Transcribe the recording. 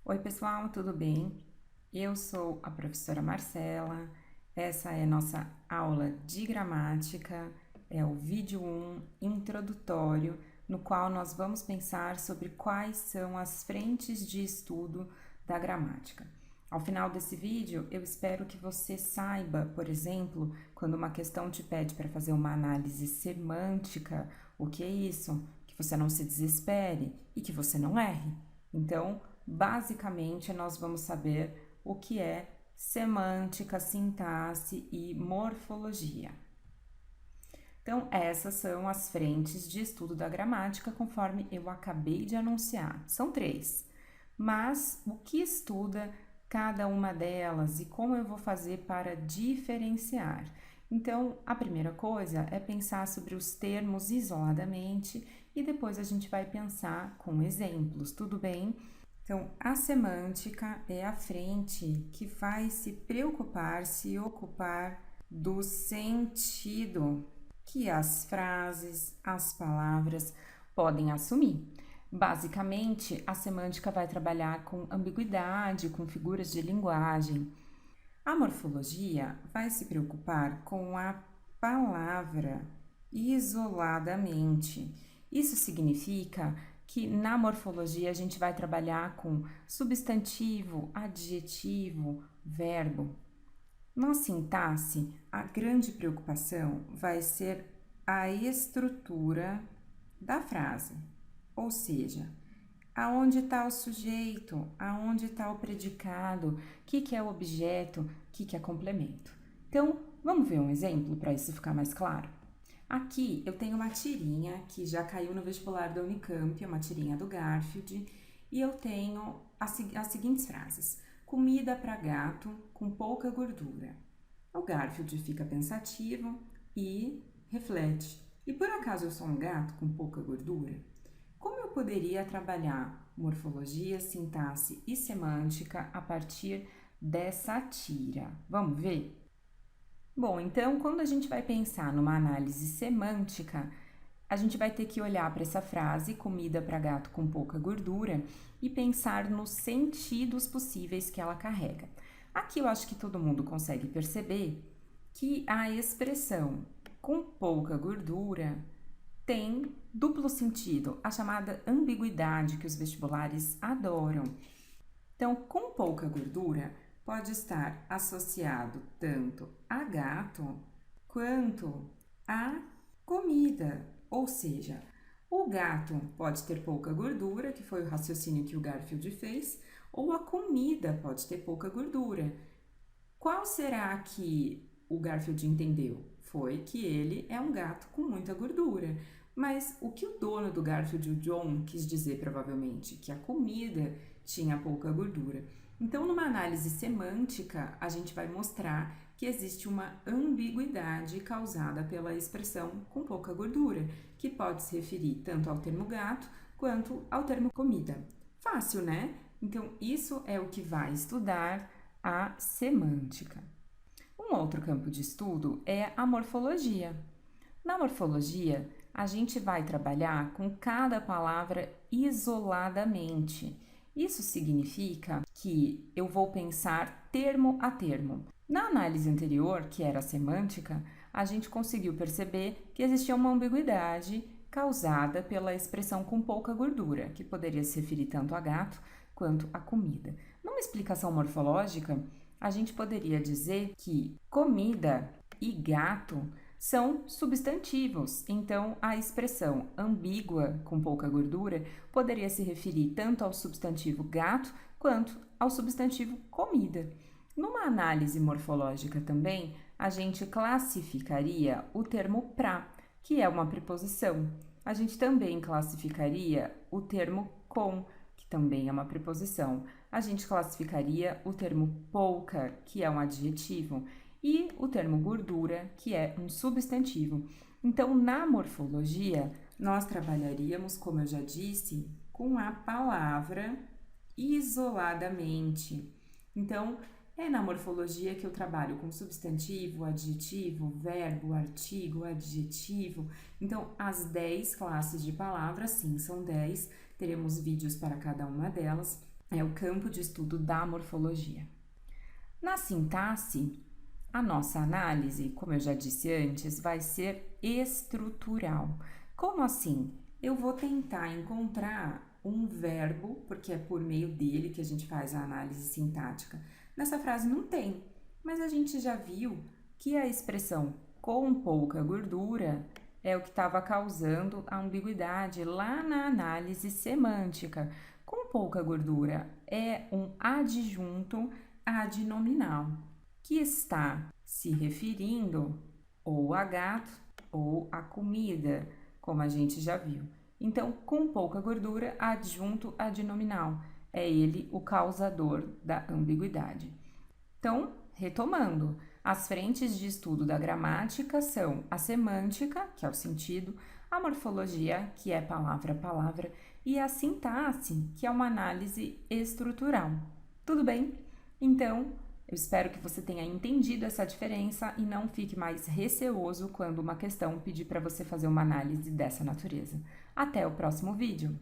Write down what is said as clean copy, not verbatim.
Oi, pessoal, tudo bem? Eu sou a professora Marcela. Essa é nossa aula de gramática, é o vídeo 1 introdutório, no qual nós vamos pensar sobre quais são as frentes de estudo da gramática. Ao final desse vídeo, eu espero que você saiba, por exemplo, quando uma questão te pede para fazer uma análise semântica, o que é isso? Que você não se desespere e que você não erre. Então, basicamente, nós vamos saber o que é semântica, sintaxe e morfologia. Então, essas são as frentes de estudo da gramática, conforme eu acabei de anunciar. São 3. Mas o que estuda cada uma delas e como eu vou fazer para diferenciar? Então, a primeira coisa é pensar sobre os termos isoladamente e depois a gente vai pensar com exemplos, tudo bem? Então, a semântica é a frente que vai se preocupar, se ocupar do sentido que as frases, as palavras podem assumir. Basicamente, a semântica vai trabalhar com ambiguidade, com figuras de linguagem. A morfologia vai se preocupar com a palavra isoladamente. Isso significa que na morfologia a gente vai trabalhar com substantivo, adjetivo, verbo. Na sintaxe, a grande preocupação vai ser a estrutura da frase, ou seja, aonde está o sujeito, aonde está o predicado, o que é o objeto, o que é complemento. Então, vamos ver um exemplo para isso ficar mais claro? Aqui eu tenho uma tirinha que já caiu no vestibular da Unicamp, é uma tirinha do Garfield, e eu tenho as seguintes frases: comida para gato com pouca gordura. O Garfield fica pensativo e reflete: e por acaso eu sou um gato com pouca gordura? Como eu poderia trabalhar morfologia, sintaxe e semântica a partir dessa tira? Vamos ver? Bom, então, quando a gente vai pensar numa análise semântica, a gente vai ter que olhar para essa frase, comida para gato com pouca gordura, e pensar nos sentidos possíveis que ela carrega. Aqui eu acho que todo mundo consegue perceber que a expressão com pouca gordura tem duplo sentido, a chamada ambiguidade que os vestibulares adoram. Então, com pouca gordura, pode estar associado tanto a gato quanto a comida, ou seja, o gato pode ter pouca gordura, que foi o raciocínio que o Garfield fez, ou a comida pode ter pouca gordura. Qual será que o Garfield entendeu? Foi que ele é um gato com muita gordura. Mas o que o dono do Garfield, o John, quis dizer provavelmente? Que a comida tinha pouca gordura. Então, numa análise semântica, a gente vai mostrar que existe uma ambiguidade causada pela expressão com pouca gordura, que pode se referir tanto ao termo gato quanto ao termo comida. Fácil, né? Então, isso é o que vai estudar a semântica. Um outro campo de estudo é a morfologia. Na morfologia, a gente vai trabalhar com cada palavra isoladamente. Isso significa que eu vou pensar termo a termo. Na análise anterior, que era a semântica, a gente conseguiu perceber que existia uma ambiguidade causada pela expressão com pouca gordura, que poderia se referir tanto a gato quanto a comida. Numa explicação morfológica, a gente poderia dizer que comida e gato são substantivos, então a expressão ambígua com pouca gordura poderia se referir tanto ao substantivo gato quanto ao substantivo comida. Numa análise morfológica também, a gente classificaria o termo pra, que é uma preposição. A gente também classificaria o termo com, que também é uma preposição. A gente classificaria o termo pouca, que é um adjetivo, e o termo gordura, que é um substantivo. Então, na morfologia, nós trabalharíamos, como eu já disse, com a palavra isoladamente. Então, é na morfologia que eu trabalho com substantivo, adjetivo, verbo, artigo, adjetivo. Então, as 10 classes de palavras, sim, são 10, teremos vídeos para cada uma delas. É o campo de estudo da morfologia. Na sintaxe, a nossa análise, como eu já disse antes, vai ser estrutural. Como assim? Eu vou tentar encontrar um verbo, porque é por meio dele que a gente faz a análise sintática. Nessa frase não tem, mas a gente já viu que a expressão com pouca gordura é o que estava causando a ambiguidade lá na análise semântica. Com pouca gordura é um adjunto adnominal que está se referindo ou a gato ou a comida, como a gente já viu. Então, com pouca gordura, adjunto adnominal. É ele o causador da ambiguidade. Então, retomando, as frentes de estudo da gramática são a semântica, que é o sentido, a morfologia, que é palavra a palavra, e a sintaxe, que é uma análise estrutural. Tudo bem? Então, eu espero que você tenha entendido essa diferença e não fique mais receoso quando uma questão pedir para você fazer uma análise dessa natureza. Até o próximo vídeo!